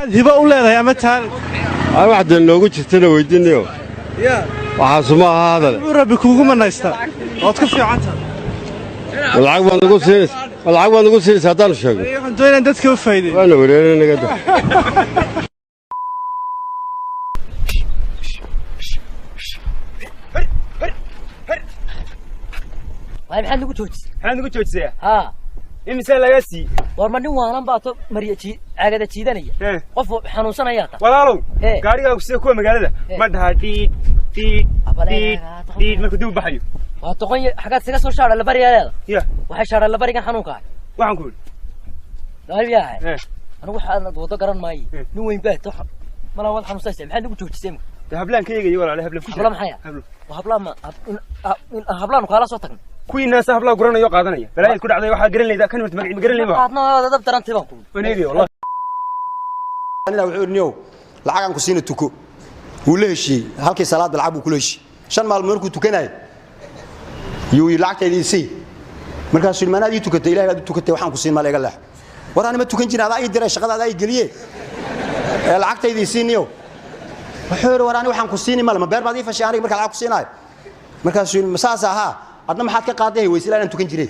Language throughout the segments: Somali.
maxaad hibo u leedahay ama taal ay waxda noogu jirtana weydiinayo waxa suma hadal rabbi kuugu manaysta ood ku fiicanta lacag baan ugu siinaysaa haddaan sheego waxaan doonayaa dadka u faa'iideeyo waana wareerinaga dad waxay maxaad nagu joojisay maxaad nagu joojisay haa imise laga sii war ma nin waanan baato caagada jiidanaya qof xanuunsanaya ta walaalow gaariga ku sii kuwa magaalada ma dhaha diid markuu dib u baxayo waa toqon xagaad isaga soo shaara la bariyadeeda waxay shaara la barigan xanuunka waxaan ku yidhi yahay anigu waxaan wado garan maayo nin weyn baa to mala wad xanuunsaysa maxaad nagu joojisay hablaan ka yeegay walaal hablaan ku habla maxay hablaan kala soo tagna kuwii naas habla guranayo qaadanaya balaayad ku dhacday waxa garan leeyahay kan horta magac ma garan leeyahay qaadna dad darantay baan ku waneegi wallahi anina wuxuu niyow lacag aan ku siina tuko wuu la heshiiyey halkii salaad lacag buu ku leeshiiyey 5 maalmood markuu tukanay yuu lacagteedii si markaas sulmaanaad ii tukatay ilaahay aad tukatay waxaan ku siin ma leega leex waraan ma tukan jirin adaa ii diray shaqadaada ay galiyay lacagteedii siiniyo wuxuu waraan waxaan ku siini ma beer baad ii fashay aniga marka lacag ku siinaay markaas masaas ahaa adna maxaad ka qaaday weysil aan tukan jiray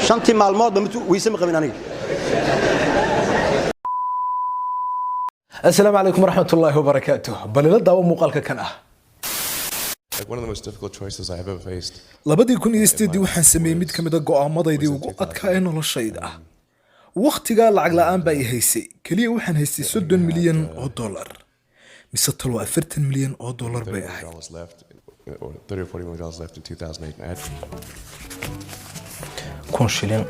shantii maalmood ma weyse ma qabin aniga السلام عليكم ورحمة الله وبركاته بل دعوة مقالك كان One of the most difficult choices I have ever faced. labadii kun iyo sideedii waxaan sameeyay mid kamid ah go'aamadaydii ugu adkaa ee noloshayda ah waqtiga lacag la'aan baa i haysay kaliya waxaan haystay 30 milyan oo dollar mise talo 40 milyan oo dollar bay ahayd Or $30 or $40 million left in 2008. I had kun shilin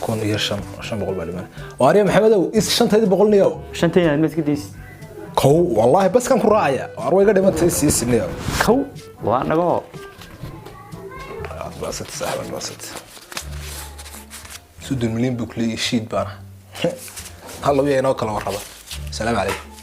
kun iyo shan boqol baa dhiman waariya maxamedow is shantaydi boqol niyow shantaydi ma iska deys kow wallahi bas kan ku raacaya war way ga dhimatay siisniyow kow waa nago basat sahlan basat 30 milyan buu klee sheet bana hallo yeeno kala warraba salaam alaykum